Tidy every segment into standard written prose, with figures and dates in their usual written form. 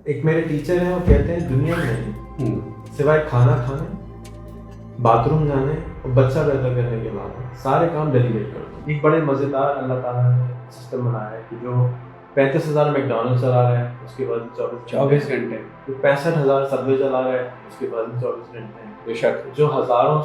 ایک میرے ٹیچر ہیں، وہ کہتے ہیں دنیا میں سوائے کھانا کھانے، باتھ روم جانے اور بچہ پیدا کرنے کے بعد سارے کام ڈیلیگیٹ کرتے ہیں۔ ایک بڑے مزیدار اللہ تعالیٰ نے سسٹم بنایا ہے کہ جو 35,000 میکڈونلڈ چلا رہا ہے اس کے بعد 24 گھنٹے، جو 65,000 سب وے چلا رہا ہے اس کے بعد 24 گھنٹے ہیں، بے شک جو ہزاروں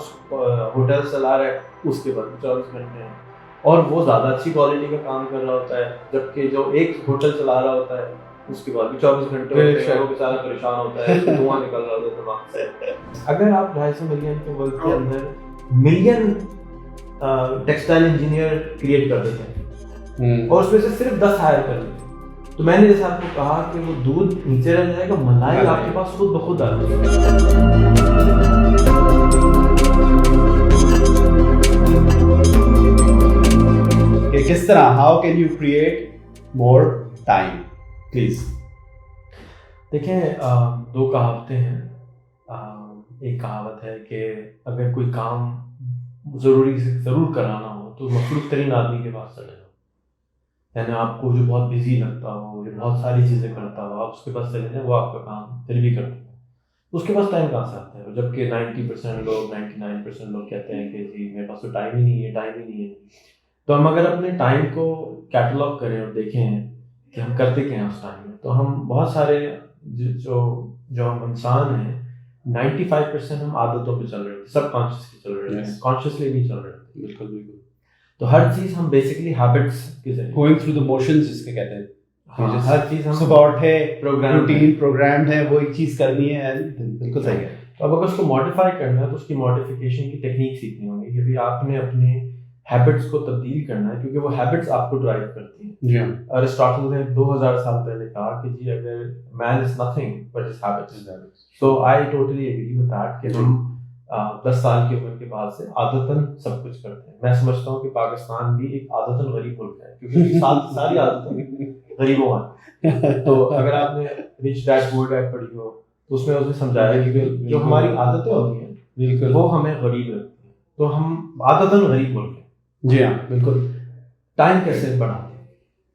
ہوٹل چلا رہا ہے اس کے بعد 24 گھنٹے ہیں، اور وہ زیادہ اچھی کوالٹی کا کام کر رہا ہوتا ہے، جبکہ جو ایک ہوٹل چلا رہا ہوتا ہے اس کے بعد بھی 24 گھنٹے ہوتے ہیں، وہ بیچارہ پریشان ہوتا ہے، دھواں نکل رہا ہوتا ہے دماغ سے۔ اگر آپ 250 ملین کے ملک کے اندر ملین ٹیکسٹائل انجینئر کریٹ کر دیتے ہیں اور اس میں سے صرف 10 ہائر کر لیتے ہیں، تو میں نے جیسے آپ کو کہا کہ وہ دودھ نیچے رہ جائے گا، ملائی آپ کے پاس خود بخود آ جائے گی۔ کہ کس طرح how can you create more time? Please دیکھیں، دو کہاوتیں ہیں۔ ایک کہاوت ہے کہ اگر کوئی کام ضرور کرانا ہو تو مخلوق ترین آدمی کے پاس چلے جاؤ، یعنی آپ کو جو بہت بزی لگتا ہو، جو بہت ساری چیزیں کرتا ہو، آپ اس کے پاس چلے جائیں، وہ آپ کا کام پھر بھی کر دیں گے۔ اس کے پاس ٹائم کہاں سے آتا ہے؟ جبکہ 99% لوگ کہتے ہیں کہ جی میرے پاس تو ٹائم ہی نہیں ہے۔ تو ہم اگر اپنے ٹائم کو کیٹلاگ کریں اور دیکھیں کہ ہم کرتے کیا ہیں اس ٹائم میں، تو ہم بہت سارے جو ہم انسان ہیں 95% ہم عادتوں پہ چل رہے ہوتے ہیں، سب کانشیسلی چل رہے ہوتے ہیں، کانشیسلی نہیں چل رہے ہوتے۔ بالکل۔ تو ہر چیز ہم بیسکلی ہیبٹس کے ذریعے گوئنگ تھرو دی موشنز جس کے کہتے ہیں، ہر چیز ہم صبح اٹھے روٹین پروگرامڈ ہے، وہ ایک چیز کرنی ہے۔ بالکل صحیح ہے۔ تو اب اگر اس کو ماڈیفائی کرنا ہے تو اس کی ماڈیفیکیشن کی ٹیکنیک سیکھنی ہوگی کہ آپ نے اپنے ہیبٹس کو تبدیل کرنا ہے، کیونکہ وہ ہیبٹس آپ کو ڈرائیو کرتی ہیں۔ جی ہاں، ارسطاٹل نے 2000 سال پہلے کہا کہ جی اگر man is nothing but his habits, so I totally agree with that کہ ہم 10 سال کی عمر کے بعد سے عادتاً سب کچھ کرتے ہیں۔ میں سمجھتا ہوں کہ پاکستان بھی ایک عادتاً غریب ملک ہے، کیونکہ ساری عادتیں غریبوں ہیں۔ تو اگر آپ نے رچ ڈیڈ پور ڈیڈ پڑھی ہو تو اس میں اس نے سمجھایا کہ جو ہماری عادتیں ہوتی ہیں بالکل وہ ہمیں غریب رکھتی ہیں، تو ہم عادتاً غریب ملک ہیں۔ جی ہاں بالکل۔ ٹائم کیسے بڑھاتے ہیں؟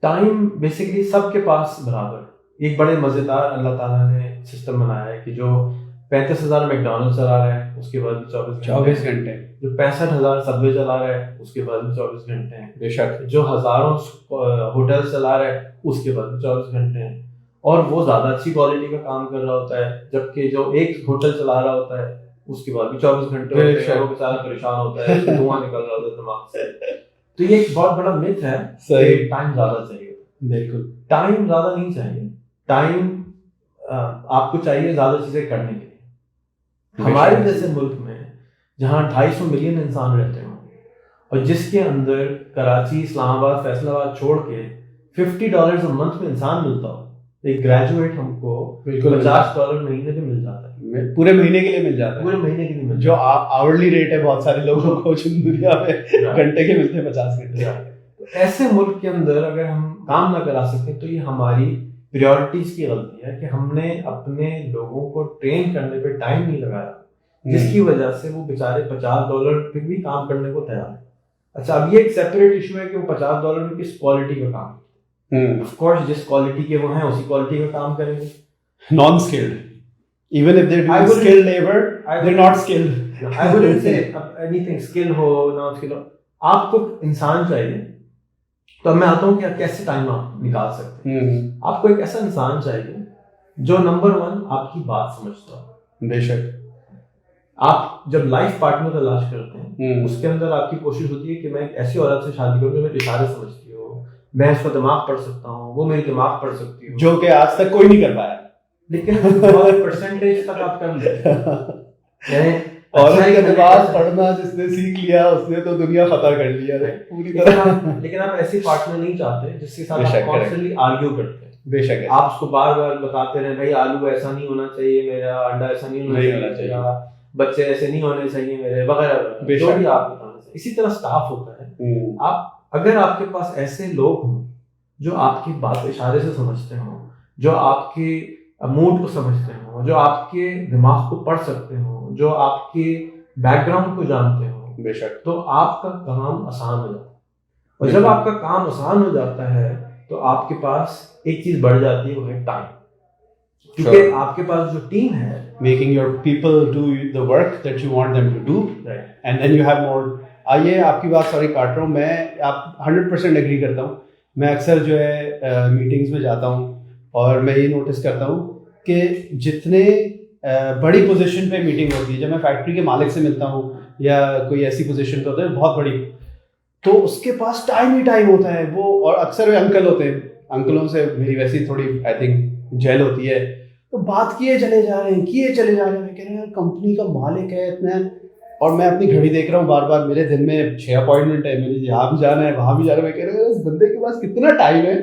ٹائم بیسکلی سب کے پاس برابر ہے۔ ایک بڑے مزیدار اللہ تعالیٰ نے سسٹم بنایا ہے کہ جو 35,000 میکڈونلڈ چلا رہا ہے اس کے بعد بھی 24 گھنٹے، جو 65,000 سب وے چلا رہا ہے اس کے بعد بھی 24 گھنٹے ہیں، بے شک جو ہزاروں ہوٹل چلا رہا ہے اس کے بعد بھی 24 گھنٹے ہیں، اور وہ زیادہ اچھی کوالٹی کا کام کر رہا ہوتا ہے، جبکہ جو ایک ہوٹل چلا رہا ہوتا ہے اس کے بعد بھی 24 گھنٹے ہوتے ہیں، وہ بیچارہ پریشان ہوتا ہے، دھواں نکل رہا ہوتا ہے دماغ سے۔ تو یہ ایک بہت بڑا میتھ ہے کہ ٹائم زیادہ چاہیے۔ بالکل، ٹائم زیادہ نہیں چاہیے، ٹائم آپ کو چاہیے زیادہ چیزیں کرنے کے لیے۔ ہمارے جیسے ملک میں جہاں 250 ملین انسان رہتے ہوں اور جس کے اندر کراچی، اسلام آباد، فیصل آباد چھوڑ کے $50 منتھ میں انسان ملتا ہو، ایک گریجویٹ ہم کو $50 مہینے پہ مل جاتا ہے، پورے مہینے کے لیے مل جاتا ہے، پورے مہینے کے لیے جو آورلی ریٹ ہے بہت سارے لوگوں کو دنیا میں گھنٹے کے ملتے ہیں 50 گھنٹے۔ ایسے ملک کے اندر اگر ہم کام نہ کرا سکیں تو یہ ہماری پریورٹیز کی غلطی ہے کہ ہم نے اپنے لوگوں کو ٹرین کرنے پہ ٹائم نہیں لگایا، جس کی وجہ سے وہ بیچارے $50 پہ بھی کام کرنے کو تیار ہیں۔ اچھا، اب یہ ایک سیپریٹ ایشو ہے کہ وہ $50 میں کس کوالٹی کا کام، آف کورس جس کوالٹی کے وہ ہیں اسی کوالٹی کا کام کریں گے۔ Non skilled, even if they do skilled labour they not skilled. I wouldn't say anything skill ہو نان اسکل ہو، آپ کو انسان چاہیے۔ تو میں آتا ہوں کہ کیسے ٹائم آپ نکال سکتے ہیں۔ آپ کو ایک ایسا انسان چاہیے جو نمبر 1 آپ کی بات سمجھتا ہو۔ بے شک، آپ جب لائف پارٹنر تلاش کرتے ہیں اس کے اندر آپ کی کوشش ہوتی ہے کہ میں ایک ایسی عورت سے شادی کروں جو میرے اشارے سمجھتی ہو، میں اس کا دماغ پڑھ سکتا ہوں، وہ میری دماغ پڑھ سکتی ہو، جو کہ آج تک کوئی نہیں کر پایا، لیکن بہت پرسنٹیج تک آپ کر لیں۔ یعنی عورت کا دماغ پڑھنا جس نے سیکھ لیا اس نے تو دنیا فتح کر لیا پوری طرح۔ لیکن آپ ایسی پارٹنر نہیں چاہتے جس کے ساتھ آپ کانسٹنٹلی آرگیو کرتے ہیں۔ بے شک، آپ اس کو بار بار بتاتے رہے بھائی آلو ایسا نہیں ہونا چاہیے میرا، انڈا ایسا نہیں ہونا چاہیے، بچے ایسے نہیں ہونے چاہیے میرے، وغیرہ جو بھی آپ بتانا چاہیے۔ اسی طرح اسٹاف ہوتا ہے، آپ اگر آپ کے پاس ایسے لوگ ہوں جو آپ کی بات اشارے سے سمجھتے ہوں، جو آپ کے موڈ کو سمجھتے ہوں، جو آپ کے دماغ کو پڑھ سکتے ہوں، جو آپ کے بیک گراؤنڈ کو جانتے ہوں، بے شک، تو آپ کا کام آسان ہو جاتا ہے۔ اور جب آپ کا کام آسان ہو جاتا ہے تو آپ کے پاس ایک چیز بڑھ جاتی ہے، وہ ہے ٹائم۔ کیونکہ آپ کے پاس جو ٹیم ہے, making your people do the work that you want them to do, and then you have more. آئیے آپ کی بات سوری کاٹ رہا ہوں, میں آپ 100% ایگری کرتا ہوں. میں اکثر جو ہے میٹنگس میں جاتا ہوں اور میں یہ نوٹس کرتا ہوں کہ جتنے بڑی پوزیشن پہ میٹنگ ہوتی ہے, جب میں فیکٹری کے مالک سے ملتا ہوں یا کوئی ایسی پوزیشن پہ ہوتا ہے بہت بڑی, تو اس کے پاس ٹائم ہی ٹائم ہوتا ہے وہ, اور اکثر وہ انکل ہوتے ہیں, انکلوں سے میری ویسی تھوڑی آئی تھنک جیل ہوتی ہے, تو بات کیے چلے جا رہے ہیں, میں کہہ رہا ہوں یار کمپنی کا مالک ہے اتنا, اور میں اپنی گھڑی دیکھ رہا ہوں بار بار, میرے دن میں 6 اپوائنٹمنٹ ہے, مجھے یہاں بھی جانا ہے وہاں بھی جانا ہے. میں کہہ رہا ہوں اس بندے کے پاس کتنا ٹائم ہے,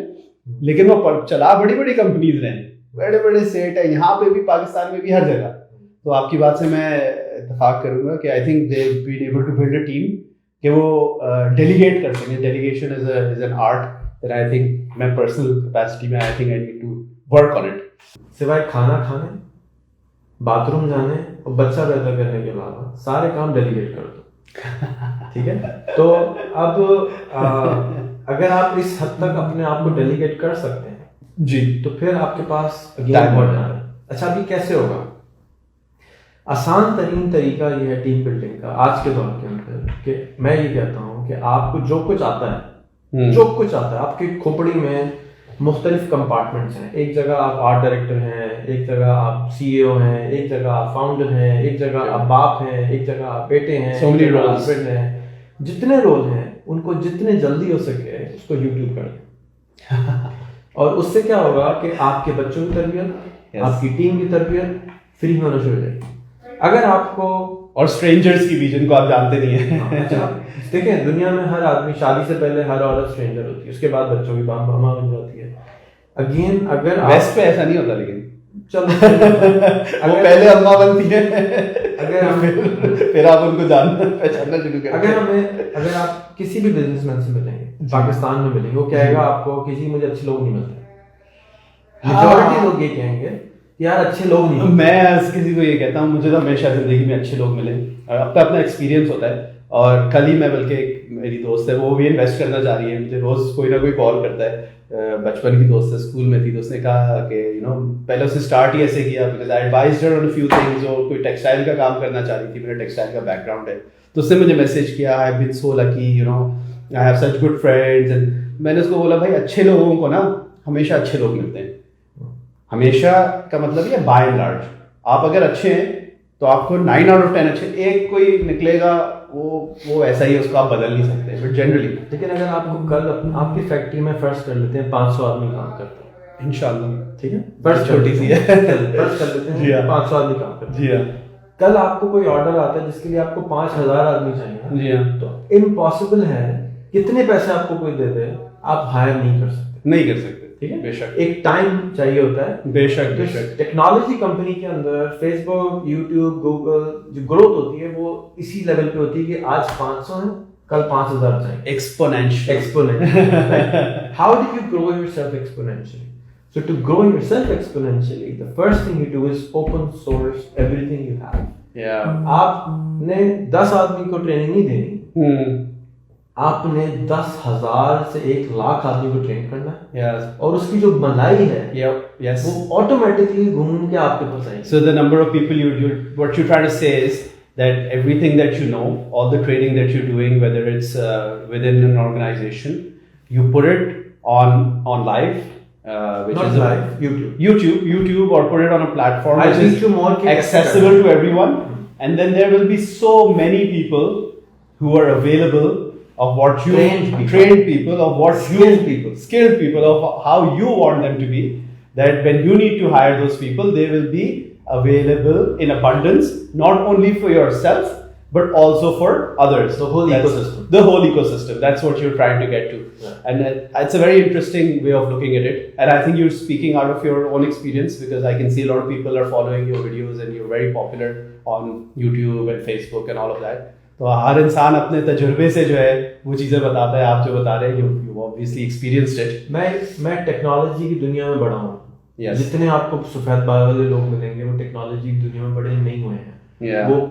لیکن وہ چلا بڑی بڑی کمپنیز رہے ہیں, بڑے بڑے سیٹ ہیں یہاں پہ بھی, پاکستان میں بھی, ہر جگہ. تو آپ کی بات سے میں اتفاق کروں گا کہ I think they been able to build a team کہ وہ ڈیلیگیٹ کر سکیں. Delegation is an art that I think میں پرسنل کیپیسٹی میں I think I need to work on it. سوائے کھانا کھانے, باتھ روم جانے اور بچہ پیدا کرنے کے علاوہ سارے کام ڈیلیگیٹ کر دو, ٹھیک ہے. تو اب اگر آپ اس حد تک اپنے آپ کو ڈیلیگیٹ کر سکتے ہیں جی, تو پھر آپ کے پاس بڑھنا ہے. اچھا ابھی کیسے ہوگا؟ آسان ترین طریقہ یہ ہے ٹیم بلڈنگ کا آج کے دور کے اندر, کہ میں یہ کہتا ہوں کہ آپ کو جو کچھ آتا ہے آپ کی کھوپڑی میں مختلف کمپارٹمنٹس ہیں. ایک جگہ آپ آرٹ ڈائریکٹر ہیں, ایک جگہ آپ CEO ہیں, ایک جگہ آپ فاؤنڈر ہیں, ایک جگہ آپ باپ ہیں, ایک جگہ آپ بیٹے ہیں, ہسبینڈ ہیں. جتنے رول ہیں ان کو جتنے جلدی ہو سکے اس کو یوٹیوب کر دیں, اور اس سے کیا ہوگا کہ آپ کے بچوں کی تربیت, آپ کی ٹیم کی تربیت فری میں ہونا شروع ہو جائے گی. اگر آپ کو, اور اسٹرینجرز کی بھی جن کو آپ جانتے نہیں ہیں, دیکھیں دنیا میں ہر آدمی شادی سے پہلے ہر عورت اسٹرینجر ہوتی ہے, اس کے بعد بچوں کی ماما بن جاتی ہے. اگین اگر ویسٹ پہ ایسا نہیں ہوتا, لیکن چلو وہ پہلے اماں بنتی ہے, اگر پھر آپ ان کو جاننا پہچاننا شروع کریں. اگر آپ کسی بھی بزنس مین سے ملیں گے پاکستان میں ملیں گے, وہ کہے گا آپ کو کسی مجھے اچھے لوگ نہیں ملتے. میجورٹی لوگ یہ کہیں گے یار اچھے لوگ نہیں. میں کسی کو یہ کہتا ہوں مجھے تو ہمیشہ زندگی میں اچھے لوگ ملے, اپنا اپنا ایکسپیرینس ہوتا ہے. اور کل ہی میں بلکہ میری دوست ہے وہ بھی انویسٹ کرنا چاہ رہی ہے, مجھے روز کوئی نہ کوئی کال کرتا ہے. بچپن کی دوست ہے, اسکول میں تھی, تو اس نے کہا کہ پہلے اس نے اسٹارٹ ہی ایسے کیا because I advised Hare on few things, اور کوئی ٹیکسٹائل کا کام کرنا چاہ رہی تھی, میرا ٹیکسٹائل کا بیک گراؤنڈ ہے. تو اس نے مجھے میسج کیا I have been so lucky, I have such good friends. And میں نے اس کو بولا بھائی اچھے لوگوں کو نا ہمیشہ اچھے لوگ ملتے ہیں. ہمیشہ کا مطلب یہ بائی اینڈ لارج آپ اگر اچھے ہیں تو آپ کو 9 out of 10 اچھے, ایک کوئی نکلے گا وہ ایسا ہی, اس کو آپ بدل نہیں سکتے, بٹ جنرلی. لیکن اگر آپ کو کل آپ کی فیکٹری میں فرض کر لیتے ہیں 500 آدمی کام کرتے ہیں, انشاءاللہ, ٹھیک ہے, فرض چھوٹی سی ہے, فرض کر لیتے ہیں 500 آدمی کام کرتے ہیں. جی ہاں. کل آپ کو کوئی آرڈر آتا ہے جس کے لیے آپ کو 5000 آدمی چاہیے. جی ہاں. تو امپاسبل ہے, کتنے پیسے آپ کو کوئی دے دے آپ ہائر نہیں کر سکتے. ٹھیک ہے, بے شک ایک ٹائم چاہیے ہوتا ہے. بے شک بے شک. ٹیکنالوجی کمپنی کے اندر فیس بک, یوٹیوب, گوگل جو گروتھ ہوتی ہے وہ اسی لیول پہ ہوتی ہے کہ آج 500 ہیں کل 5000 چاہیے. Exponential. How do you grow yourself exponentially? So to grow yourself exponentially, the first thing you do is open source everything you have. آپ نے 10 آدمی کو ٹریننگ نہیں دینی, آپ نے 10,000 سے 1,00,000 آدمی کو ٹرین کرنا ہے, اور اس کی جو بنائی ہے وہ آٹومیٹکلی گھوم کے آپ کے پاس آئے گی. So the number of people what you try to say is that everything that you know, all the training that you're doing, whether it's within an organization, you put it on live, which Not is live, YouTube, or put it on a platform I which need to more is accessible to everyone, and then there will be so many people who are available of what you trained people of what skilled people of how you want them to be, that when you need to hire those people they will be available in abundance, not only for yourself but also for others. The whole ecosystem, that's what you're trying to get to. And it's a very interesting way of looking at it, and I think you're speaking out of your own experience, because I can see a lot of people are following your videos and you're very popular on YouTube and Facebook and all of that. تو ہر انسان اپنے تجربے سے جو ہے وہ چیزیں بتاتا ہے. آپ جو بتا رہے ہیں you obviously experienced it. میں ٹیکنالوجی کی دنیا میں بڑا ہوں. جتنے آپ کو سفید بال والے لوگ ملیں گے وہ ٹیکنالوجی کی دنیا میں بڑے نہیں ہوئے ہیں, وہ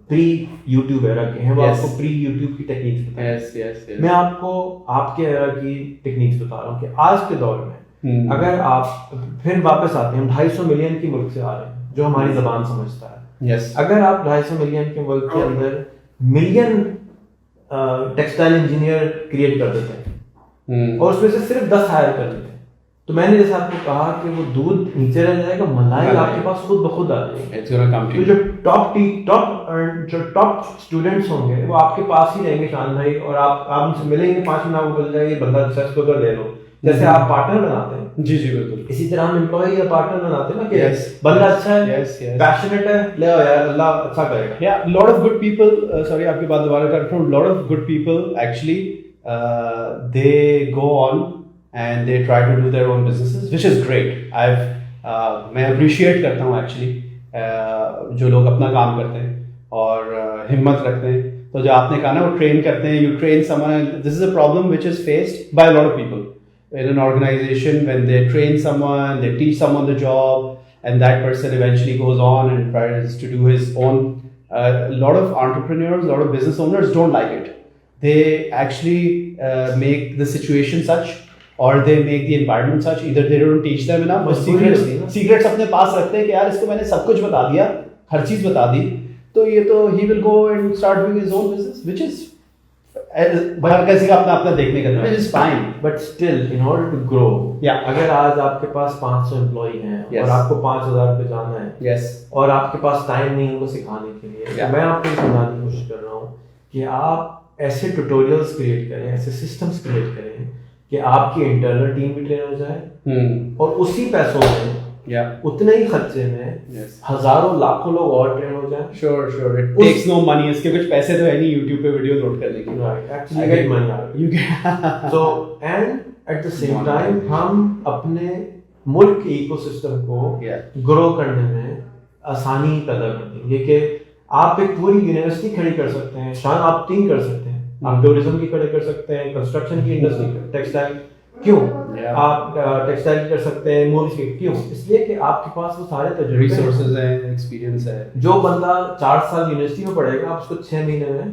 پری یوٹیوب ایرا کے ہیں, وہ آپ کو پری یوٹیوب کی ٹیکنیکس بتائیں. میں آپ کو آپ کے ایرا کی ٹیکنیکس بتا رہا ہوں کہ آج کے دور میں اگر آپ پھر واپس آتے ہیں، ہم 250 ملین کی ملک سے آ رہے ہیں جو ہماری زبان سمجھتا ہے. اگر آپ 250 ملین کے ملک کے اندر ملین ٹیکسٹائل انجینئر کریٹ کر دیتے ہیں اور اس میں سے صرف 10 ہائر کر لیتے ہیں، تو میں نے جیسے آپ کو کہا کہ وہ دودھ نیچے رہ جائے گا، ملائی آپ کے پاس خود بخود آ جائے گی. تو جو ٹاپ اسٹوڈنٹس ہوں گے وہ آپ کے پاس ہی رہیں گے شان بھائی، اور آپ ان سے ملیں گے 5 منٹ کو بول جائے یہ بندہ سرچ کو لے لو. جیسے آپ پارٹنر بناتے ہیں، جی جی بالکل، اسی طرح ہم امپلائی یا پارٹنر بناتے ہیں نا کہ بندہ اچھا ہے، پیشنیٹ ہے، لے آؤ یار اللہ اچھا کرے گا. Yeah, lot of good people, sorry آپ کی بات دوبارہ کر رہا ہوں, lot of good people actually they go on and they try to do their own businesses, which is great. میں appreciate کرتا ہوں actually جو لوگ اپنا کام کرتے ہیں اور ہمت رکھتے ہیں. تو جو آپ نے کہا نا وہ ٹرین کرتے ہیں, you train someone, this is a problem which is faced by a lot of people in an organization. When they train someone, they teach someone the job, and that person eventually goes on and tries to do his own. A lot of entrepreneurs, a lot of business owners don't like it. They actually make the situation such, or they make the environment such. Either they don't teach them enough, or secrets اپنے پاس رکھتے ہیں کہ یار اس کو میں نے سب کچھ بتا دیا, ہر چیز بتا دی, تو یہ تو he will go and start doing his own business, which is ہر کسی کا اپنا اپنا دیکھنے کا, which is fine. But still, in order to grow, اگر آج آپ کے پاس 500 امپلائی ہیں اور آپ کو 5,000 پہ جانا ہے اور آپ کے پاس ٹائم نہیں ہے وہ سکھانے کے لیے, میں آپ کو سمجھانے کی کوشش کر رہا ہوں کہ آپ ایسے ٹیوٹوریلس کریٹ کریں, ایسے سسٹمس کریٹ کریں کہ آپ کی انٹرنل ٹیم بھی ٹرین ہو جائے اور اسی پیسوں میں اتنے ہی خرچے میں ہزاروں لاکھوں لوگ اور ٹرین ہو جائیں. Sure, it takes no money. اس کے کچھ پیسے تو ہے نہیں یوٹیوب پہ ویڈیو لوڈ کرنے کے. Actually you get money out of it. So and at the same time ہم اپنے ملک کے ایکو سسٹم کو گرو کرنے میں آسانی پیدا کر دیں گے کہ آپ ایک پوری یونیورسٹی کھڑی کر سکتے ہیں. شان آپ 3 کر سکتے ہیں, آپ ٹورزم کی کھڑے کر سکتے ہیں, کنسٹرکشن کی انڈسٹری, ٹیکسٹائل, کیوں آپ ٹیکسٹائل کر سکتے ہیں, موویز کی, کیوں؟ اس لیے کہ آپ کے پاس وہ سارے تجربے ریسورسز ہیں, ایکسپیرینس ہے. جو بندہ 4 سال یونیورسٹی میں پڑھے گا آپ اس کو 6 مہینے میں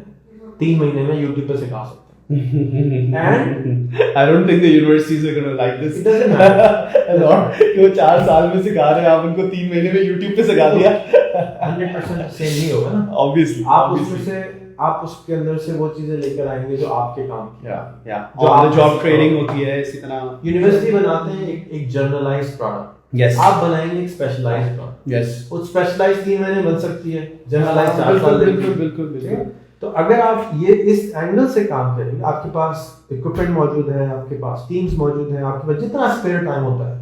3 مہینے میں یوٹیوب پہ سکھا سکتے ہیں. And I don't think the universities are going to like this. It doesn't matter. کہ وہ 4 سال میں سکھا رہے ہیں, آپ ان کو 3 مہینے میں یوٹیوب پہ سکھا دیا. 100% سیم نہیں ہوگا نا. Obviously. آپ اس میں سے آپ اس کے اندر سے وہ چیزیں لے کر آئیں گے جو آپ کے کام کی, جو آپ جاب ٹریننگ ہوتی ہے. اسی طرح یونیورسٹی بناتے ہیں ایک جنرلائزڈ پروڈکٹ, آپ بنائیں گے ایک اسپیشلائزڈ پروڈکٹ. وہ اسپیشلائزڈ 3 مہینے بن سکتی ہے, جنرلائزڈ 4 سال. بالکل. تو اگر آپ یہ اس اینگل سے کام کریں گے, آپ کے پاس اکوپمنٹ موجود ہے, آپ کے پاس ٹیمز موجود ہیں, آپ کے پاس جتنا اسپیئر ٹائم ہوتا ہے,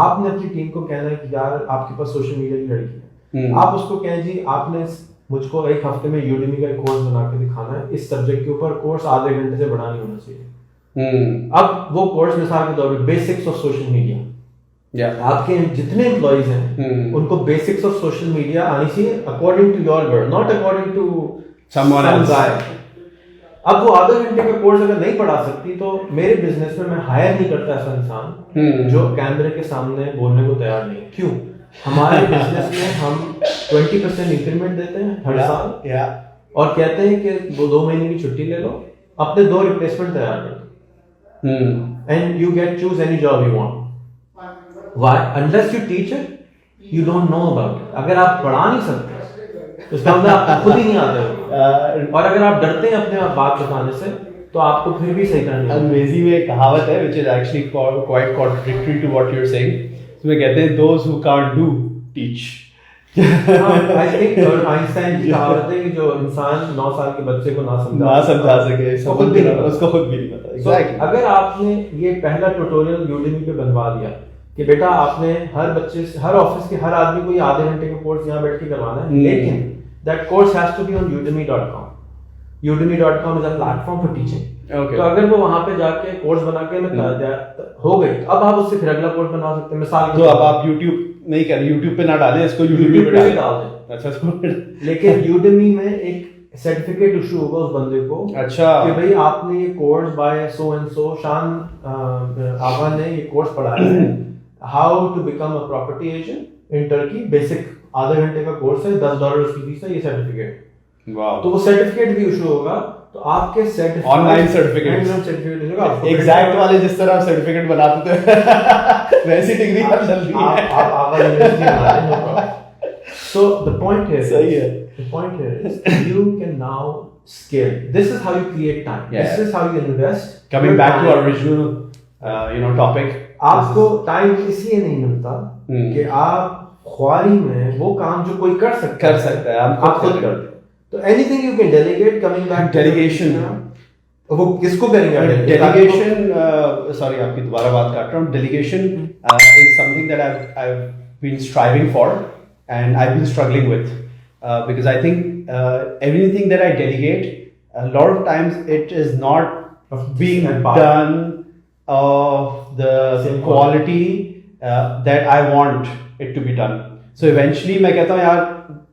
آپ نے اپنی ٹیم کو کہنا ہے کہ یار آپ کے پاس سوشل میڈیا کی لڑکی ہے, آپ اس کو کہیں جی آپ نے مجھ کو 1 ہفتے میں یوڈیمی کا کورس بنا کے دکھانا ہے, اس سبجیکٹ کے اوپر کورس آدھے گھنٹے سے بڑا نہیں ہونا چاہیے. اب وہ کورس مثال کے طور پہ بیسکس آف سوشل میڈیا, آپ کے جتنے امپلائیز ہیں ان کو بیسکس آف سوشل میڈیا آنی چاہیے according to your word, not according to someone else. اب وہ آدھے گھنٹے کا کورس اگر نہیں پڑھا سکتی تو میرے بزنس میں ہائر نہیں کرتا ایسا انسان جو کیمرے کے سامنے بولنے کو تیار نہیں ہے. کیوں؟ ہمارے بزنس میں ہم 20% انکریمنٹ دیتے ہیں ہر سال اور کہتے ہیں کہ وہ 2 مہینے کی چھٹی لے لو, اپنے 2 ریپلیسمنٹ تیار کر دو, and you get choose any job you want. Why? Unless you teach it you don't know about it. اگر آپ پڑھا نہیں سکتے اس کا مطلب آپ خود ہی نہیں آتے ہو, اور اگر آپ ڈرتے ہیں اپنے بات بتانے سے تو آپ کو پھر بھی صحیح کرنا ہے. انگریزی میں ایک کہاوت ہے which is actually quite contradictory to what you're saying. اس میں کہتے ہیں those who can't do teach. I think Einstein کی کہاوت ہے کہ جو انسان 9 سال کے بچے کو نہ سمجھا سکے اس کو خود بھی نہیں پتا. اگر آپ نے یہ پہلا ٹیوٹوریل یوڈیمی پہ بنوا دیا کہ بیٹا آپ نے ہر بچے سے, ہر آفس کے ہر آدمی کو یہ آدھے گھنٹے کا کورس یہاں بیٹھ کے کروانا ہے, لیکن that course has to be on udemy.com. udemy.com is a platform for teaching. تو اگر وہ وہاں پہ جا کے کورس بنا کے ہو گئی, اب آپ اس سے پھر اگلا کورس بنا سکتے ہیں. مثال تو اب آپ یوٹیوب نہیں کر, یوٹیوب پہ نہ ڈالیں اس کو, یوٹیوب پہ ڈال دیں. اچھا, لیکن یوڈیمی میں ایک سرٹیفکیٹ ایشو ہوگا اس بندے کو, اچھا کہ بھائی آپ نے یہ course by so and so Shan Agha نے یہ کورس پڑھایا ہے, how to become a property agent in Turkey, basic آدھے گھنٹے کا کورس ہے, $10 اس کی فیس ہے, یہ سرٹیفکیٹ. تو وہ سرٹیفکیٹ بھی ایشو ہوگا. تو آپ کے آن-لائن سرٹیفکیٹ ایگزیکٹ والے جس طرح سرٹیفکیٹ بناتے تھے ویسی ڈگری آپ چل رہی ہے. So the point here, صحیح ہے. The point here is you can now scale. This is how you create time. Yeah. This is how you invest. Coming back to our original topic. آپ کو time اس لیے نہیں ملتا کہ آپ خواری میں وہ کام جو کوئی کر سکتا ہے آپ خود کر دیں. تو any thing you can delegate. Coming back delegation وہ کس کو کریں گے؟ ڈیلیگیشن سوری آپ کی دوبارہ بات کر رہا ہوں. Delegation is some thing that I have been striving for and I've been struggling with because I think everything that I delegate, a lot of times it is not being done of the quality that I want it to be done. So eventually میں کہتا ہوں یار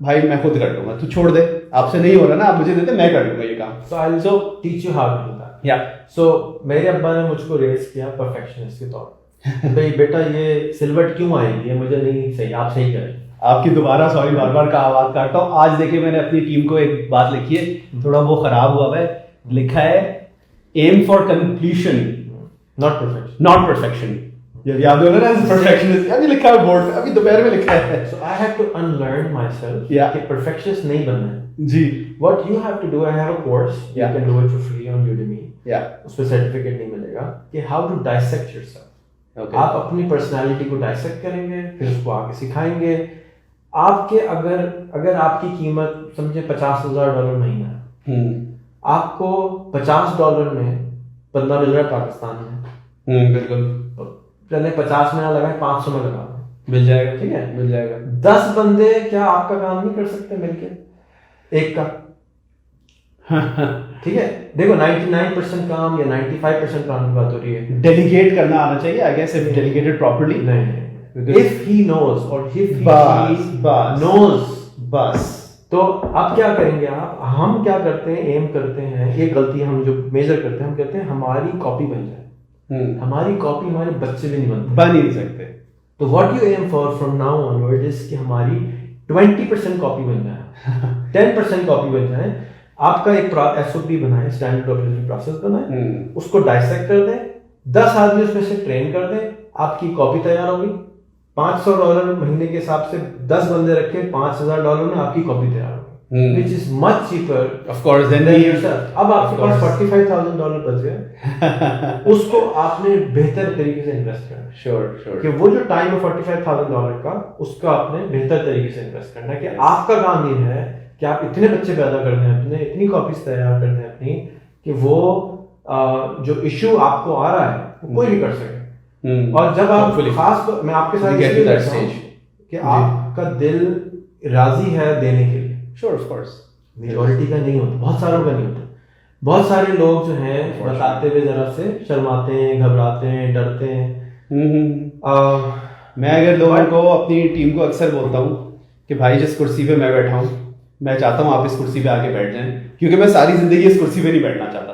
بھائی میں خود کر لوں گا, تو چھوڑ دے, آپ سے نہیں ہو رہا نا, آپ مجھے دیتے, میں کر لوں گا یہ کام. So I'll so teach you how to do that. Yeah. So میرے ابا نے مجھ کو ریز کیا پرفیکشنسٹ کے طور پر, بھائی بیٹا یہ سلوٹ کیوں آئے گی, یہ مجھے نہیں صحیح, آپ صحیح کریں. آپ کی دوبارہ سوری بار بار کا بات کرتا ہوں. آج دیکھیں میں نے اپنی ٹیم کو ایک بات لکھی ہے, تھوڑا وہ خراب ہوا ہے, لکھا ہے aim for completion not perfection. یہ یاد ہوگا نا perfectionist, ابھی لکھا ہے بورڈ پہ, ابھی دوپہر میں لکھا ہے. So I have to unlearn myself کہ perfectionist نہیں بننا ہے. جی. What you have to do, I have a course, you can do it for free on Udemy. اس پہ سرٹیفکیٹ نہیں ملے گا, کہ how to dissect yourself. آپ اپنی پرسنالٹی کو ڈائسیکٹ کریں گے, پھر اس کو آگے سکھائیں گے. آپ کے اگر آپ کی قیمت سمجھے $50,000 مہینہ ہے, آپ کو $50 میں بندہ مل رہا ہے پاکستان میں, بالکل پہلے 50 میں نہ لگائیں, 500 میں لگا دیں, مل جائے گا. ٹھیک ہے, مل جائے گا. 10 بندے کیا آپ کا کام نہیں کر سکتے مل کے ایک کا؟ ٹھیک ہے, دیکھو 99% کام یا 95% کام کی بات ہو رہی ہے. ڈیلیگیٹ کرنا آنا چاہیے, I guess if delegated properly. نہیں, if he knows or if he knows, بس. تو آپ کیا کریں گے, ہم کیا کرتے ہیں, ایم کرتے ہیں, یہ غلطی ہم جو میجر کرتے ہیں, ہم کہتے ہیں ہماری کاپی بن جائے. ہماری کاپی ہمارے بچے بھی نہیں بنتے, بن ہی نہیں سکتے. تو what you aim for from now onward is کہ ہماری 20% کاپی بن جائے, 10% کاپی بن جائے. آپ کا ایک SOP بنائیں, اسٹینڈرڈ آپریٹنگ پروسیس بنائیں, اس کو ڈائسیکٹ کر دیں, 10 آدمی اس میں سے ٹرین کر دیں, آپ کی کاپی تیار ہوگی. $500 مہینے کے حساب سے 10 بندے رکھے, $5,000 میں آپ کی کاپی تیار ہوگی, which is much cheaper of course than yourself. اب آپ کے پاس $45,000 بچ گئے, اس کو آپ نے بہتر طریقے سے انویسٹ کرنا ہے. sure کہ وہ جو ٹائم ہے $45,000 کا, اس کا آپ نے بہتر طریقے سے انویسٹ کرنا ہے. کہ آپ کا کام یہ ہے کہ آپ اتنے بچے پیدا کر دیں اپنے, اتنی کاپیز تیار کر دیں اپنی, کہ وہ جو ایشو آپ کو آ رہا ہے وہ کوئی نہیں کر سکے. اور جب آپ خاص میں آپ کے ساتھ کہ آپ کا دل راضی ہے دینے کے لیے. sure of course میجورٹی کا نہیں ہوتا, بہت ساروں کا نہیں ہوتا. بہت سارے لوگ جو ہیں بتاتے ہوئے ذرا سے شرماتے ہیں, گھبراتے ہیں, ڈرتے ہیں. میں اگر لوگوں کو اپنی ٹیم کو اکثر بولتا ہوں کہ بھائی جس کرسی پہ میں بیٹھا ہوں, میں چاہتا ہوں آپ اس کرسی پہ آ کے بیٹھ جائیں, کیونکہ میں ساری زندگی اس کرسی پہ نہیں بیٹھنا چاہتا.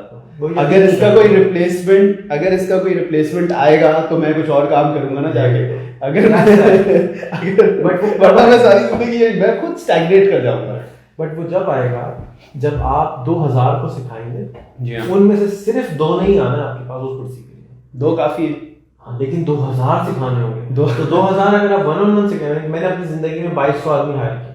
اگر اس کا کوئی ریپلیسمنٹ آئے گا تو میں کچھ اور کام کروں گا نا جا کے. اگر میں ساری زندگی میں خود اسٹیگنیٹ کر جاؤں گا. بٹ وہ جب آئے گا جب آپ 2000 کو سکھائیں گے, جی ہاں, ان میں سے صرف 2 نہیں آنا آپ کے پاس اس کرسی کے لیے. 2 کافی ہے. ہاں, لیکن 2000 سکھانے ہوں گے. تو 2000 اگر آپ 1-on-1 سکھائیں, میں نے اپنی زندگی میں 2200 آدمی ہائر کیا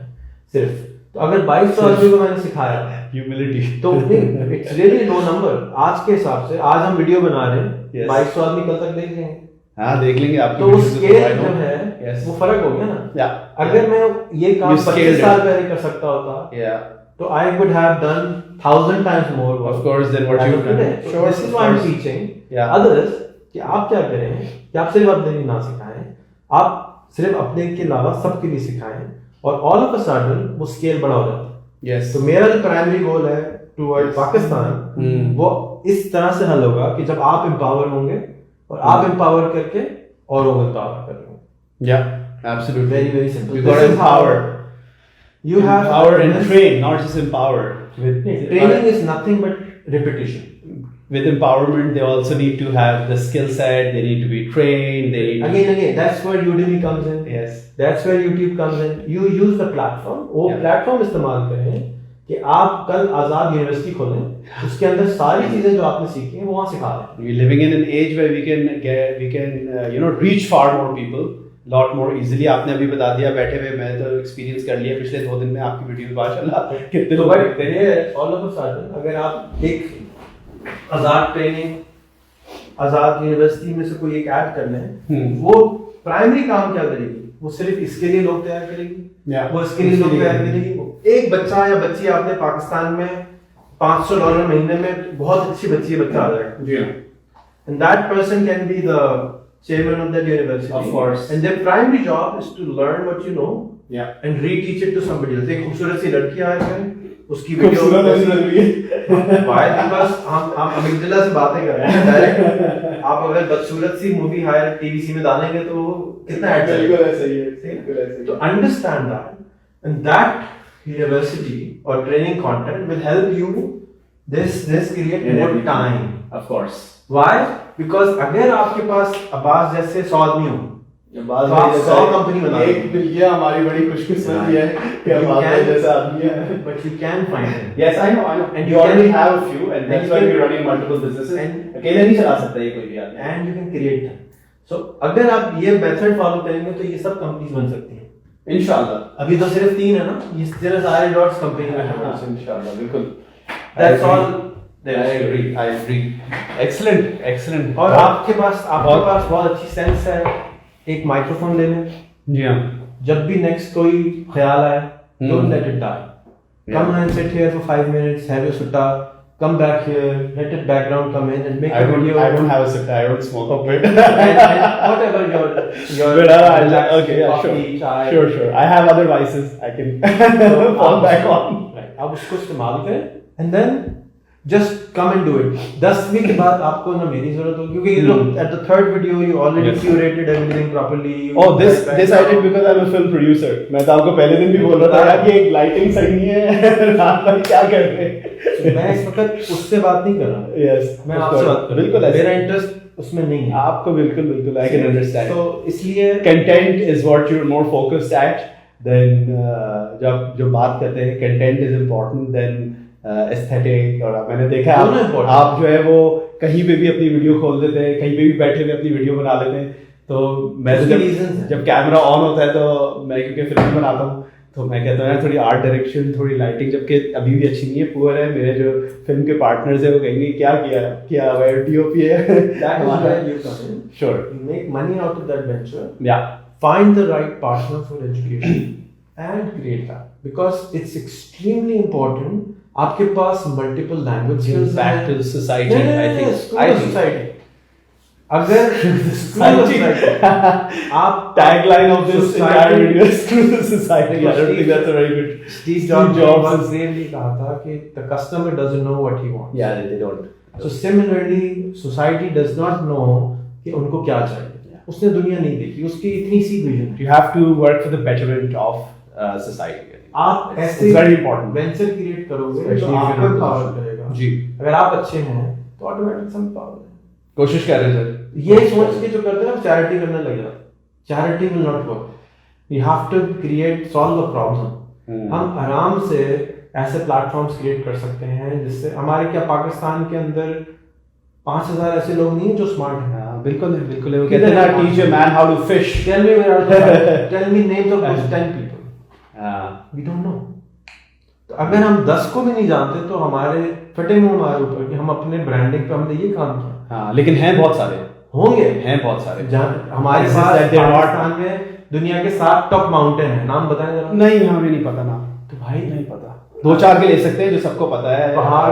صرف, تو اگر 2200 آدمی کو میں نے سکھایا ہیوملٹی, تو اٹس ریئلی لو نمبر. آج کے حساب سے آج ہم ویڈیو بنا رہے ہیں, 2200 آدمی کل تک دیکھ لیں گے. ہاں دیکھ لیں گے آپ. تو اسکیل جو ہے وہ فرق ہو گیا نا. اگر میں یہ کام 25 سال پہلے کر سکتا ہوتا, تو I would have done 1000 times more work. Of course than what you've done. So this is why I'm teaching others کہ آپ کیا کریں, کہ آپ صرف اپنے لیے نہ سکھائیں, آپ صرف اپنے کے علاوہ سب کے لیے سکھائیں, اور all of a sudden وہ اسکیل بڑا ہو جاتا ہے. Yes. تو میرا جو پرائمری گول ہے ٹوورڈ پاکستان, وہ اس طرح سے حل ہوگا کہ جب آپ امپاور ہوں گے, اور آپ امپاور کر کے اوروں کو امپاور کریں گے. Yeah, absolutely. Very very simple. You got empower. You have empower and train, not just empower. Training is nothing but repetition. With empowerment, they also need to have the skill set. They need to be trained. They need again. That's where Udemy comes in. Yes. That's where YouTube comes in. You use the platform. وہ platform استعمال کریں کہ آپ کل آزاد university کھولیں, اس کے اندر ساری چیزیں جو آپ نے سیکھی ہیں وہ وہاں سکھا دیں. We're living in an age where we can reach far more people lot more easily. آپ نے ابھی بتا دیا بیٹھے ہوئے, میں تو ایکسپیرینس کر لیا پچھلے 2 دن میں آپ کی ویڈیو ماشاءاللہ کتنے لوگ دیکھتے ہیں. آل آف اے سڈن اگر آپ ایک آزاد ٹریننگ, آزاد یونیورسٹی میں سے کوئی ایک ایڈ کر لیں, وہ پرائمری کام کیا کرے گی؟ وہ صرف اس کے لیے لوگ تیار کرے گی, وہ اس کے لیے لوگ تیار کرے گی. ایک بچہ یا بچی آپ نے پاکستان میں $500 مہینے میں, بہت اچھی بچی بچہ آ جائے گا, and that person can be the chairman of that university, of course, and their primary job is to learn what you know, and reteach it to somebody else. ایک خوبصورت سی لڑکی آ جائے, اس کی ویڈیو ہم امگدلا سے باتیں کر رہے ہیں ڈائریکٹ. آپ اگر بدصورت سی مووی ہائر ٹی وی سی میں ڈالیں گے تو کتنا ایڈ چلے گا. تو understand that, and that university اور training content will help you this create more time, of course. Why? Because اگر آپ کے پاس عباس جیسے 100 آدمی ہوں, تو آپ 100 کمپنی بنا ایک مل گیا, ہماری بڑی خوش قسمتی ہے کہ عباس جیسا آدمی ہے. But you can find them. Yes, I know. And you already have a few, and that's why you're running multiple businesses. اکیلے نہیں چلا سکتا یہ کوئی بھی آدمی. And you can create them. So اگر آپ یہ میتھڈ فالو کریں گے تو یہ سب کمپنیز بن سکتی ہیں انشاءاللہ. ابھی تو صرف 3 ہے نا, یہ صرف سارے ڈاٹس کمپنی میں ہیں انشاءاللہ. بالکل, that's all. I agree. Excellent. اور آپ کے پاس بہت اچھی سینس ہے. ایک مائکرو فون لے لیں, جی ہاں, جب بھی نیکسٹ کوئی خیال آئے, don't let it die. Come and sit here for 5 minutes, have your sutta, come back here, let it background come in and make a video. I don't have a sutta, I don't smoke up it. and whatever your okay, yeah, coffee, chai. Sure. I have other vices I can fall back on. آپ اس کو استعمال کریں and then just come and do it. 10ویں کے بعد آپ کو نہ میری ضرورت ہوگی, کیونکہ look at the third video you already curated everything properly. Oh, this I did because I'm a film producer. میں تو آپ کو پہلے دن بھی بول رہا تھا یار یہ لائٹنگ صحیح نہیں ہے, رات میں کیا کر رہے ہیں. میں اس وقت اس سے بات نہیں کر رہا. Yes, میں آپ سے بات کر رہا ہوں. بالکل میرا انٹرسٹ اس میں نہیں ہے. آپ کو بالکل I can understand. تو اس لیے content is what you're more focused at. Then جب بات کرتے ہیں content is important then aesthetic. اور میں نے دیکھا آپ جو ہے وہ کہیں پہ بھی اپنی ویڈیو کھول دیتے ہیں, کہیں پہ بھی بیٹھے ہوئے اپنی ویڈیو بنا لیتے ہیں. تو میں جب کیمرہ آن ہوتا ہے تو میں کیونکہ فلم بناتا ہوں تو میں کہتا ہوں تھوڑی آرٹ ڈائریکشن, تھوڑی لائٹنگ, جبکہ ابھی بھی اچھی نہیں ہے, پور ہے. میرے جو فلم کے پارٹنرز ہیں وہ کہیں گے کیا ہوا ہے, ڈی او پی ہے. Sure. Make money out of that venture. Yeah. Find the right partner for education and create that, because it's extremely important. آپ کے پاس multiple language back to society. I think society. اگر آپ tag line of this entire video is to the society. I don't think that's a very good. Steve Jobs نے کہا تھا کہ the customer doesn't know what he wants. Yeah, they don't. So similarly, society does not know کہ ان کو کیا چاہیے. اس نے دنیا نہیں دیکھی, اس کی اتنی سی vision. You have to work for the betterment of society. آپ ایسے وینچر کریٹ کرو گے جو آپ کو پاور کرے گا. جی, اگر آپ اچھے ہیں تو آٹومیٹک سم پاور ہے. کوشش کر رہے ہیں سر, یہ سوچ کے جو کرتے ہیں نا چیریٹی کرنے لگ جاتے. Charity will not work. You have to create solve a problem. ہم آرام سے ایسے پلیٹ فارمس کریٹ کر سکتے ہیں جس سے ہمارے کیا پاکستان کے اندر 5000 ایسے لوگ نہیں ہیں جو اسمارٹ ہیں. بالکل بالکل. وہ کہتے ہیں teach a man how to fish. Tell me names of those 10 people. We don't know. تو اگر ہم 10 کو بھی نہیں جانتے تو ہمارے پھٹے منہ ہمارے اوپر کہ ہم اپنے برانڈنگ پہ ہم نے یہ کام کیا. ہاں, لیکن ہیں بہت سارے, ہوں گے, ہیں بہت سارے. ہمارے پاس پاکستان میں دنیا کے 7 ٹاپ ماؤنٹین ہیں, نام بتائیں ذرا. نہیں, ہمیں نہیں پتا نام. تو بھائی نہیں پتا, 2-4 کے لے سکتے ہیں جو سب کو پتا ہے. پہاڑ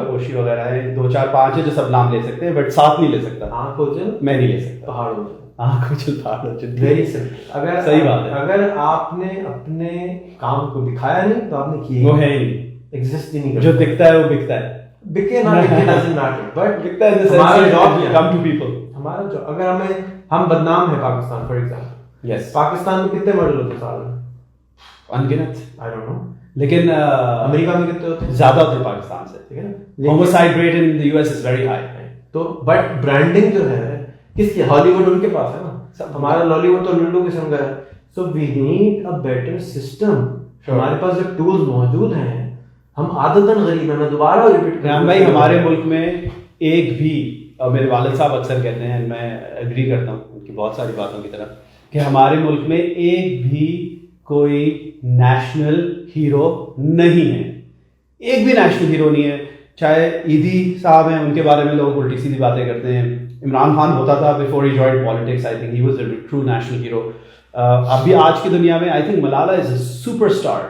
پوشی وغیرہ ہے, 2-4-5 ہے جو سب نام لے سکتے ہیں, بٹ 7 نہیں لے سکتا. آنکھوچل میں نہیں لے سکتا. پہاڑوں ویری سمپل. اگر صحیح بات ہے. اگر آپ نے اپنے کام کو دکھایا نہیں تو آپ نے کیا, وہ ہے ہی نہیں, ایگزسٹ ہی نہیں کرتا. جو دکھتا ہے وہ بکتا ہے. بکے نہ بکے doesn't matter, but بکتا ہے. ہمارا جاب come to people. ہمارا جاب, اگر ہم بدنام ہیں پاکستان فار ایگزامپل. یس, پاکستان میں کتنے مرڈر ہوتے سال میں؟ انگنت. I don't know. لیکن امریکہ میں کتنے ہوتے ہیں؟ زیادہ ہوتے ہیں پاکستان سے. ٹھیک ہے نا. Homicide rate in the US is very high. تو بٹ برانڈنگ جو ہے کس کی, ہالی ووڈ ان کے پاس ہے نا. ہمارا لالی ووڈ تو للو قسم کا ہے. So we need a better system. ہمارے پاس جب ٹولز موجود ہیں ہم عادتاً غریب ہیں. میں دوبارہ ریپیٹ ریحان بھائی ہمارے ملک میں ایک بھی, اور میرے والد صاحب اکثر کہتے ہیں, میں ایگری کرتا ہوں ان کی بہت ساری باتوں کی طرف, کہ ہمارے ملک میں ایک بھی کوئی نیشنل ہیرو نہیں ہے, ایک بھی نیشنل ہیرو نہیں ہے. چاہے ایدھی صاحب ہیں, ان کے بارے میں لوگ الٹی سیدھی باتیں کرتے ہیں. عمران خان ہوتا تھا before he joined politics, I think he was a true national hero. ابھی آج کی دنیا میں I think Malala is a super star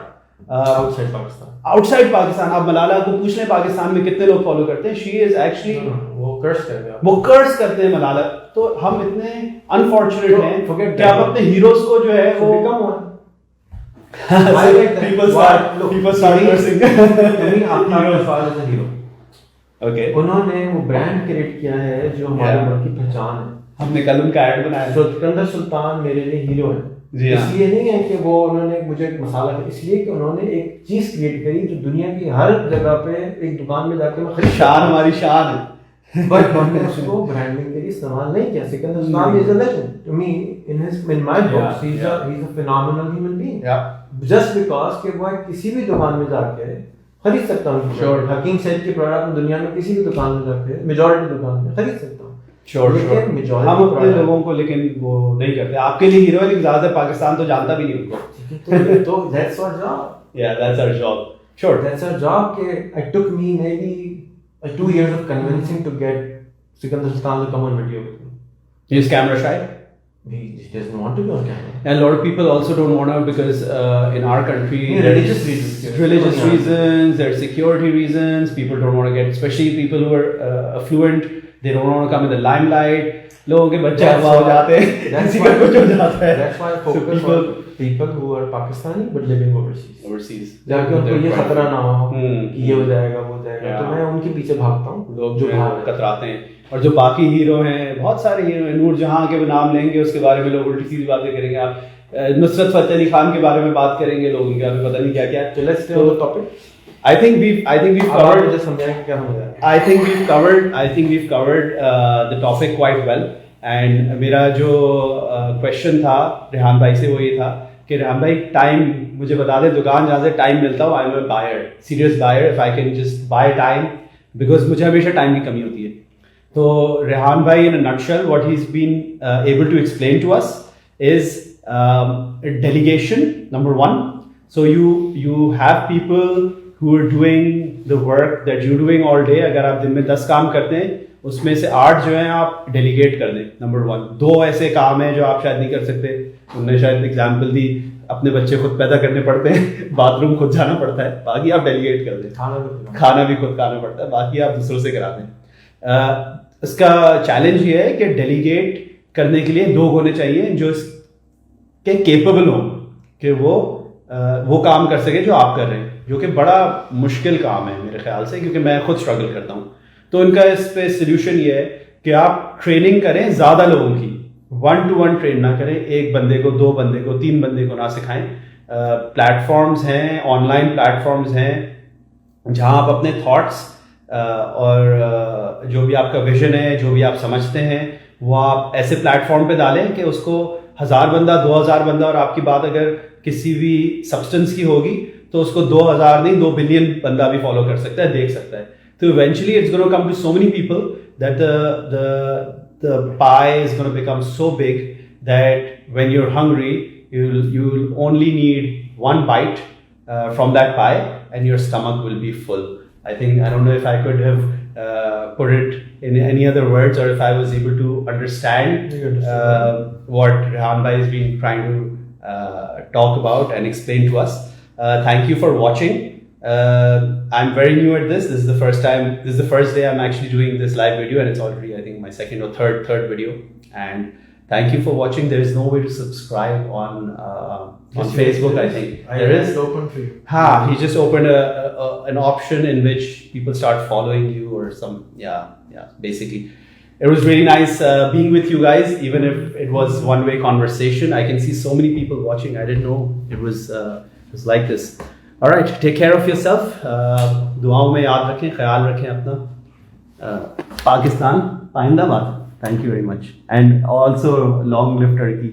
out side Pakistan. Out side Pakistan. آپ ملالہ کو پوچھ لیں پاکستان میں کتنے لوگ فالو کرتے ہیں. شی از ایکچولی وہ کرس کرتے ہیں ملالہ. تو ہم اتنے انفارچونیٹ ہیں کہ آپ اپنے ہیروز کو جو ہے وہ انہوں نے وہ برانڈ کریٹ کیا ہے جو ہمارے ملک کی پہچان ہے. ہم نے کل ان کا ایڈ بنایا. سکندر سلطان میرے لیے ہیرو ہے. اس لیے نہیں ہے کہ وہ انہوں نے مجھے ایک مسالہ, اس لیے کہ انہوں نے ایک چیز کریٹ کری جو دنیا کی ہر جگہ پہ ایک دکان میں جا کے میں شان, ہماری شان ہے, بٹ ہم نے اس کو برانڈنگ کے لیے استعمال نہیں کیا. Sikandar Sultan is a legend to me in my books. He's a phenomenal human being. Just because کہ وہ کسی بھی دکان میں جا کے خرید سکتا ہوں. حکیم صاحب کی پروڈکٹ میں دنیا میں کسی بھی دکان میں جا کے میجورٹی دکان میں خرید سکتا ہوں. ہم اپنے لوگوں کو لیکن وہ نہیں کرتے. آپ کے لیے ہیرو ہے لیکن زیادہ تر پاکستان تو جانتا بھی نہیں ان کو. تو that's our job. Yeah, that's our job. Sure. That's our job. کہ it took me maybe 2 years of convincing to get Sikandar Sultan to come on video with me. He's camera shy? He doesn't want to be on camera. And a lot of people also don't want to because in our country religious reasons, there's security reasons. People don't want to get, especially people who are affluent, they don't want to come in the limelight. لوگوں کے بچے ہوا ہو جاتے ہیں, کسی کا کچھ ہو جاتا ہے. That's why I focus on people who are Pakistani but living overseas. جا کے ان کو یہ خطرہ نہ ہو کہ یہ ہو جائے گا وہ ہو جائے گا, تو میں ان کے پیچھے بھاگتا ہوں. لوگ جو کتراتے ہیں. اور جو باقی ہیرو ہیں, بہت سارے ہیرو ہیں, نور جہاں کے نام لیں گے اس کے بارے میں لوگ الٹی سیدھی باتیں کریں گے. آپ نصرت فتح علی خان کے بارے میں بات کریں گے, لوگ ان کا پتہ نہیں کیا کیا. تو topic I think we've covered the topic quite well. And میرا جو question تھا ریحان بھائی سے وہ یہ تھا کہ ریحان بھائی ٹائم مجھے بتا دیں, دکان جہاں سے ٹائم ملتا ہو, I am a buyer, serious buyer, if I can just buy time, because مجھے ہمیشہ ٹائم کی کمی ہوتی ہے. تو ریحان بھائی in a nutshell what he's been able to explain to us is delegation, number one. So you have people who are doing the work that you're doing all day. اگر آپ دن میں 10 کام کرتے ہیں اس میں سے 8 جو ہیں آپ ڈیلیگیٹ کر دیں, نمبر 1. 2 ایسے کام ہیں جو آپ شاید نہیں کر سکتے. انہوں نے شاید ایگزامپل دی, اپنے بچے خود پیدا کرنے پڑتے ہیں, باتھ روم خود جانا پڑتا ہے, باقی آپ ڈیلیگیٹ کر دیں. کھانا بھی خود کھانا پڑتا ہے, باقی آپ دوسروں سے کرا دیں. اس کا چیلنج یہ ہے کہ ڈیلیگیٹ کرنے کے لیے لوگ ہونے چاہیے جو اس کے کیپیبل ہوں کہ وہ کام کر سکے جو آپ کر رہے ہیں, جو کہ بڑا مشکل کام ہے میرے خیال سے, کیونکہ میں خود اسٹرگل کرتا ہوں. تو ان کا اس پہ سلیوشن یہ ہے کہ آپ ٹریننگ کریں زیادہ لوگوں کی, 1-to-1 ٹرین نہ کریں, ایک بندے کو, 2 بندے کو, 3 بندے کو نہ سکھائیں. پلیٹ فارمز ہیں, آن لائن پلیٹ فارمز ہیں جہاں آپ اپنے تھاٹس اور جو بھی آپ کا ویژن ہے, جو بھی آپ سمجھتے ہیں, وہ آپ ایسے پلیٹ فارم پہ ڈالیں کہ اس کو 1000 بندہ, 2000 بندہ, اور آپ کی بات اگر کسی بھی سبسٹنس کی ہوگی تو اس کو 2000 نہیں 2 بلین بندہ بھی فالو کر سکتا ہے, دیکھ سکتا ہے. تو eventually it's gonna come to so many people that the pie is going to become so big that when you're hungry you'll only need one bite from that pie and your stomach will be full. I don't know if I could have put it in any other words, or if I was able to understand what Rehan bhai has been trying to talk about and explain to us. Thank you for watching. I'm very new at this. This is the first day I'm actually doing this live video, and it's already, I think, my second or third video. And thank you for watching. There is no way to subscribe on Facebook, I think. There is. It's open for you. He just opened an option in which people start following you or some, basically. It was really nice being with you guys, even if it was one-way conversation. I can see so many people watching. I didn't know it was like this. All right, take care of yourself. دعاؤں میں یاد رکھیں, خیال رکھیں اپنا. پاکستان پائندہ باد. Thank you very much. And also long live Turkey.